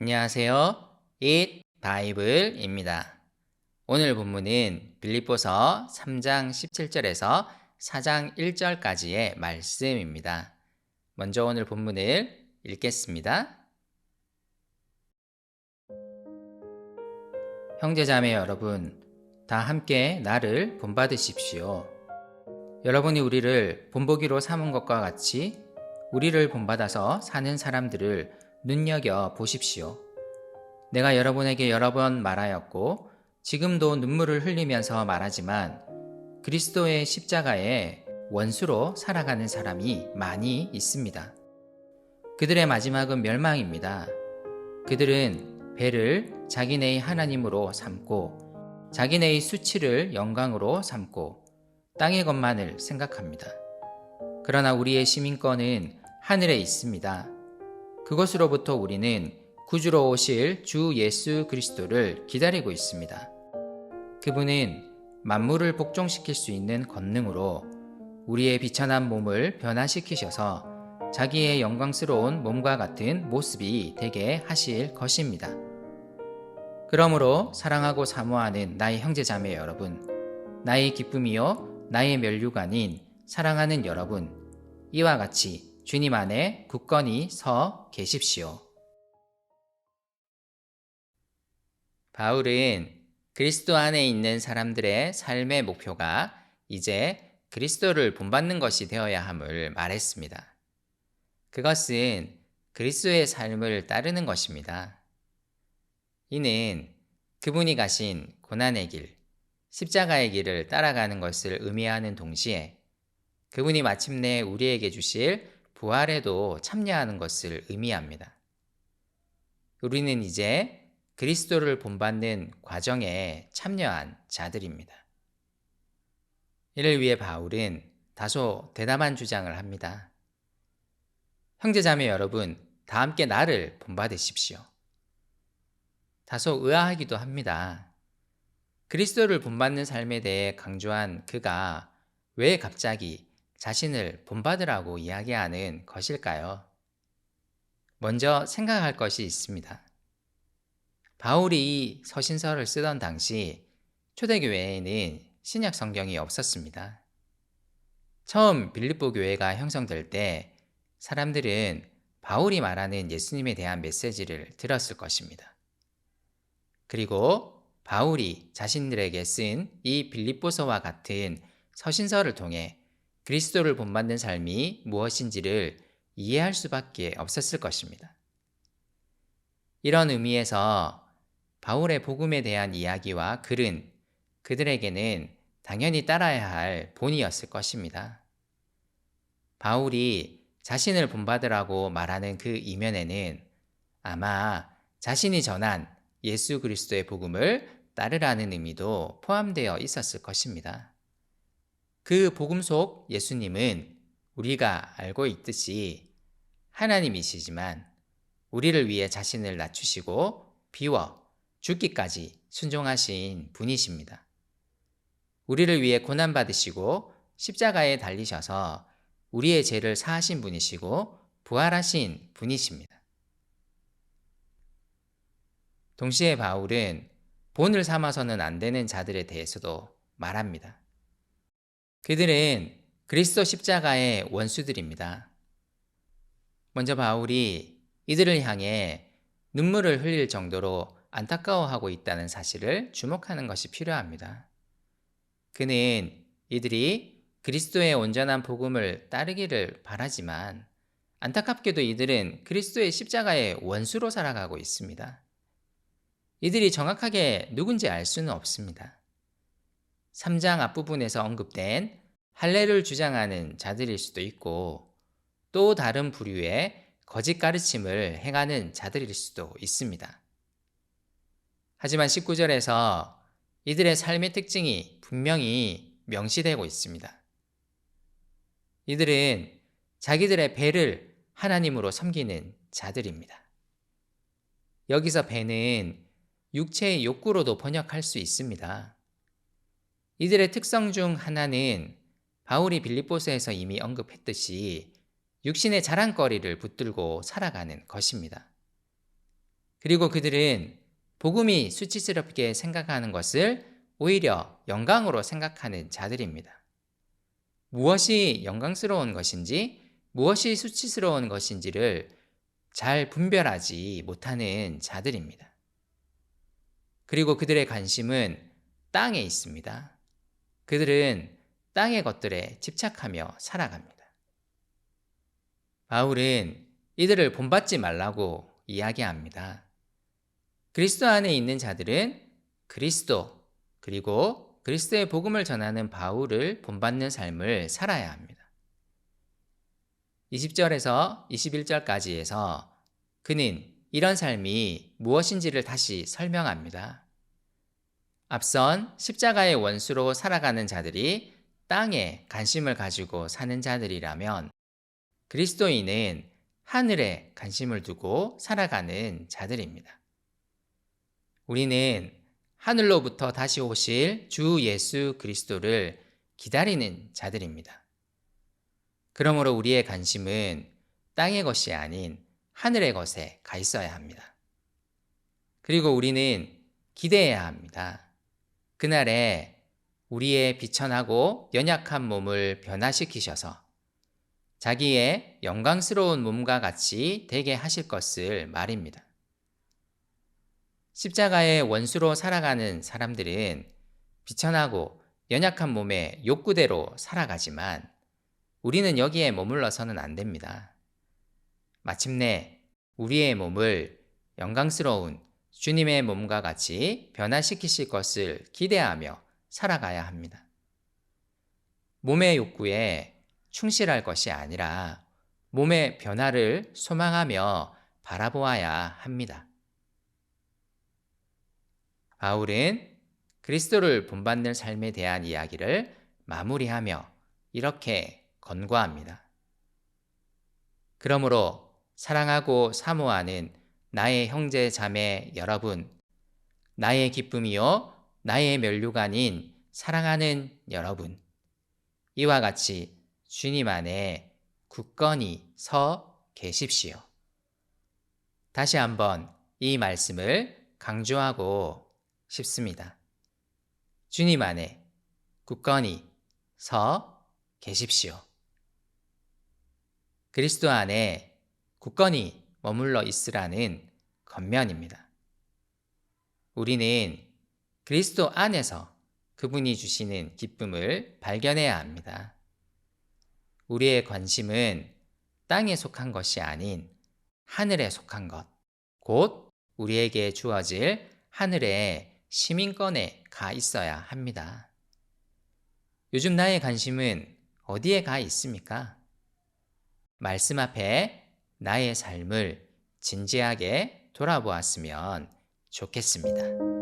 안녕하세요. Eat 바이블입니다. 오늘 본문은 빌립보서 3장 17절에서 4장 1절까지의 말씀입니다. 먼저 오늘 본문을 읽겠습니다. 형제자매 여러분, 다 함께 나를 본받으십시오. 여러분이 우리를 본보기로 삼은 것과 같이 우리를 본받아서 사는 사람들을 눈여겨 보십시오. 내가 여러분에게 여러 번 말하였고 지금도 눈물을 흘리면서 말하지만 그리스도의 십자가에 원수로 살아가는 사람이 많이 있습니다. 그들의 마지막은 멸망입니다. 그들은 배를 자기네의 하나님으로 삼고 자기네의 수치를 영광으로 삼고 땅의 것만을 생각합니다. 그러나 우리의 시민권은 하늘에 있습니다. 그것으로부터 우리는 구주로 오실 주 예수 그리스도를 기다리고 있습니다. 그분은 만물을 복종시킬 수 있는 권능으로 우리의 비천한 몸을 변화시키셔서 자기의 영광스러운 몸과 같은 모습이 되게 하실 것입니다. 그러므로 사랑하고 사모하는 나의 형제자매 여러분, 나의 기쁨이요 나의 면류관인 사랑하는 여러분, 이와 같이 주님 안에 굳건히 서 계십시오. 바울은 그리스도 안에 있는 사람들의 삶의 목표가 이제 그리스도를 본받는 것이 되어야 함을 말했습니다. 그것은 그리스도의 삶을 따르는 것입니다. 이는 그분이 가신 고난의 길, 십자가의 길을 따라가는 것을 의미하는 동시에 그분이 마침내 우리에게 주실 부활에도 참여하는 것을 의미합니다. 우리는 이제 그리스도를 본받는 과정에 참여한 자들입니다. 이를 위해 바울은 다소 대담한 주장을 합니다. 형제자매 여러분, 다 함께 나를 본받으십시오. 다소 의아하기도 합니다. 그리스도를 본받는 삶에 대해 강조한 그가 왜 갑자기 자신을 본받으라고 이야기하는 것일까요? 먼저 생각할 것이 있습니다. 바울이 이 서신서를 쓰던 당시 초대교회에는 신약 성경이 없었습니다. 처음 빌립보 교회가 형성될 때 사람들은 바울이 말하는 예수님에 대한 메시지를 들었을 것입니다. 그리고 바울이 자신들에게 쓴 이 빌립보서와 같은 서신서를 통해 그리스도를 본받는 삶이 무엇인지를 이해할 수밖에 없었을 것입니다. 이런 의미에서 바울의 복음에 대한 이야기와 글은 그들에게는 당연히 따라야 할 본이었을 것입니다. 바울이 자신을 본받으라고 말하는 그 이면에는 아마 자신이 전한 예수 그리스도의 복음을 따르라는 의미도 포함되어 있었을 것입니다. 그 복음 속 예수님은 우리가 알고 있듯이 하나님이시지만 우리를 위해 자신을 낮추시고 비워 죽기까지 순종하신 분이십니다. 우리를 위해 고난받으시고 십자가에 달리셔서 우리의 죄를 사하신 분이시고 부활하신 분이십니다. 동시에 바울은 본을 삼아서는 안 되는 자들에 대해서도 말합니다. 그들은 그리스도 십자가의 원수들입니다. 먼저 바울이 이들을 향해 눈물을 흘릴 정도로 안타까워하고 있다는 사실을 주목하는 것이 필요합니다. 그는 이들이 그리스도의 온전한 복음을 따르기를 바라지만 안타깝게도 이들은 그리스도의 십자가의 원수로 살아가고 있습니다. 이들이 정확하게 누군지 알 수는 없습니다. 3장 앞부분에서 언급된 할례를 주장하는 자들일 수도 있고 또 다른 부류의 거짓 가르침을 행하는 자들일 수도 있습니다. 하지만 19절에서 이들의 삶의 특징이 분명히 명시되고 있습니다. 이들은 자기들의 배를 하나님으로 섬기는 자들입니다. 여기서 배는 육체의 욕구로도 번역할 수 있습니다. 이들의 특성 중 하나는 바울이 빌립보서에서 이미 언급했듯이 육신의 자랑거리를 붙들고 살아가는 것입니다. 그리고 그들은 복음이 수치스럽게 생각하는 것을 오히려 영광으로 생각하는 자들입니다. 무엇이 영광스러운 것인지 무엇이 수치스러운 것인지를 잘 분별하지 못하는 자들입니다. 그리고 그들의 관심은 땅에 있습니다. 그들은 땅의 것들에 집착하며 살아갑니다. 바울은 이들을 본받지 말라고 이야기합니다. 그리스도 안에 있는 자들은 그리스도, 그리고 그리스도의 복음을 전하는 바울을 본받는 삶을 살아야 합니다. 20절에서 21절까지에서 그는 이런 삶이 무엇인지를 다시 설명합니다. 앞선 십자가의 원수로 살아가는 자들이 땅에 관심을 가지고 사는 자들이라면 그리스도인은 하늘에 관심을 두고 살아가는 자들입니다. 우리는 하늘로부터 다시 오실 주 예수 그리스도를 기다리는 자들입니다. 그러므로 우리의 관심은 땅의 것이 아닌 하늘의 것에 가 있어야 합니다. 그리고 우리는 기대해야 합니다. 그날에 우리의 비천하고 연약한 몸을 변화시키셔서 자기의 영광스러운 몸과 같이 되게 하실 것을 말입니다. 십자가의 원수로 살아가는 사람들은 비천하고 연약한 몸의 욕구대로 살아가지만 우리는 여기에 머물러서는 안 됩니다. 마침내 우리의 몸을 영광스러운 주님의 몸과 같이 변화시키실 것을 기대하며 살아가야 합니다. 몸의 욕구에 충실할 것이 아니라 몸의 변화를 소망하며 바라보아야 합니다. 바울은 그리스도를 본받는 삶에 대한 이야기를 마무리하며 이렇게 권고합니다. 그러므로 사랑하고 사모하는 나의 형제 자매 여러분, 나의 기쁨이요 나의 면류관인 사랑하는 여러분, 이와 같이 주님 안에 굳건히 서 계십시오. 다시 한번 이 말씀을 강조하고 싶습니다. 주님 안에 굳건히 서 계십시오. 그리스도 안에 굳건히 머물러 있으라는 권면입니다. 우리는 그리스도 안에서 그분이 주시는 기쁨을 발견해야 합니다. 우리의 관심은 땅에 속한 것이 아닌 하늘에 속한 것, 곧 우리에게 주어질 하늘의 시민권에 가 있어야 합니다. 요즘 나의 관심은 어디에 가 있습니까? 말씀 앞에 나의 삶을 진지하게 돌아보았으면 좋겠습니다.